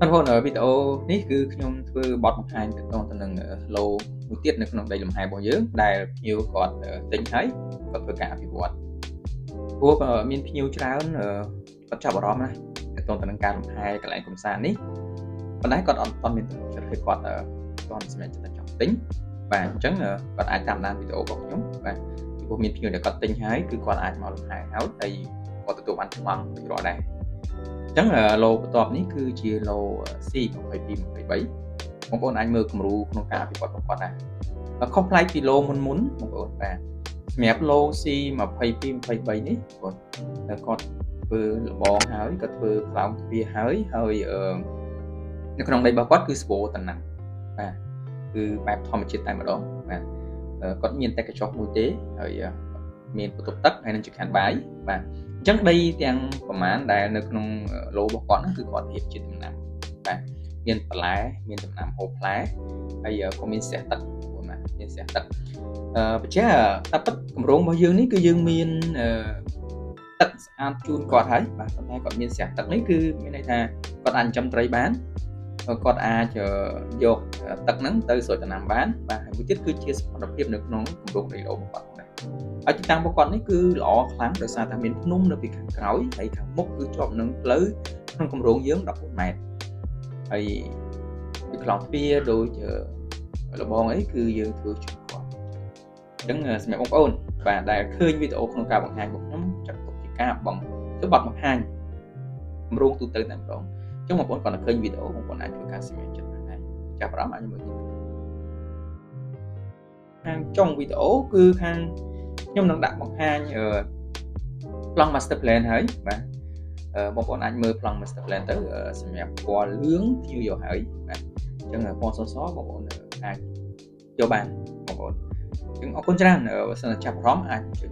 Bạn hôn ở videoនេះគឺខ្ញុំធ្វើបទបង្ហាញទាក់ទងទៅនឹងឡូមួយទៀតនៅក្នុងដីលំហែរបស់យើងដែលភ្ញៀវគាត់ទិញហើយគាត់ធ្វើការអភិវឌ្ឍព្រោះមានភ្ញៀវច្រើនគាត់ចាប់អារម្មណ៍ណាទាក់ទងទៅនឹងការលំហែកន្លែងកំសាន្តនេះប៉ុន្តែគាត់អត់ទាន់មានទំនុកចិត្តហើយគាត់ទាន់សម្រេចចិត្តចង់ទិញបាទអញ្ចឹងគាត់អាចតាមដានវីដេអូរបស់ខ្ញុំបាទពីព្រោះមានភ្ញៀវដែលគាត់ទិញហើយគឺគាត់អាចមកលំហែហើយគាត់ទទួលបានថ្មងដូចរាល់ដែរអញ្ចឹងឡូបន្ទាប់នេះគឺជាឡូ C22 23បងប្អូនអាចមើលគំរូក្នុងការអភិវឌ្ឍរបស់គាត់ដែរខុសប្លែកពីឡូមុនបងប្អូនបាទសម្រាប់ឡូ C22 23នេះបងគាត់ធ្វើលបងហើយគាត់ធ្វើខ្លោងទ្វារហើយនៅក្នុងដីរបស់គាត់គឺស្វូតំណាំបាទគឺបែបធម្មជាតិតែម្ដងបាទគាត់មានតែកញ្ចក់មួយទេហើយមានបន្ទប់ទឹកហើយនឹងចង្ក្រានបាយបាទអញ្ចឹងដីទាំងប្រមាណដែលនៅក្នុងឡូរបស់គាត់ហ្នឹងគឺគាត់រៀបជាតំណាំបាទមានបន្លែមានតំណាំហូបផ្លែហើយក៏មានស្រះទឹកបងណាមានស្រះទឹកបញ្ជាក់តែពិតកម្រងរបស់យើងនេះគឺយើងមានទឹកស្អាតជូនគាត់ហើយបាទប៉ុន្តែគាត់មានស្រះទឹកនេះគឺមានន័យថាគាត់អាចចិញ្ចឹមត្រីបានគាត់អាចយកទឹកហ្នឹងទៅស្រោចដំណាំបានបាទហើយមួយទៀតគឺជាសុខភាពនៅក្នុងគម្រោងដីឡូរបស់គាត់ដែរហើយទីតាំងរបស់គាត់នេះគឺល្អខ្លាំងដោយសារតែមានភ្នំនៅពីខាងក្រោយហើយខាងមុខគឺជាប់នឹងផ្លូវក្នុងគម្រោងយើង14ម៉ែត្រហើយពីខ្លោងទ្វារដូចលបងអីគឺយើងធ្វើជូនគាត់អញ្ចឹងសម្រាប់បងប្អូនបាទដែលឃើញវីដេអូក្នុងការបង្ហាញរបស់ខ្ញុំចាត់ទុកជាការធ្វើបទបង្ហាញគម្រោងទូទៅតែម្ដងចឹងបងប្អូនគាត់ទៅឃើញវីដេអូបងប្អូនអាចធ្វើការសម្រេចចិត្តបានដែរចាប់អារម្មណ៍អាចមើលខាងចុងវីដេអូគឺខាងខ្ញុំនឹងដាក់បង្ហាញប្លង់ master plan ហើយបាទបងប្អូនអាចមើលប្លង់ master plan ទៅសម្រាប់ពណ៌លឿងភ្ញៀវយកហើយបាទអញ្ចឹងពណ៌សបងប្អូនអាចយកបានបងប្អូនអញ្ចឹងអរគុណច្រើនបើសិនជាចាប់អារម្មណ៍អាចជួយ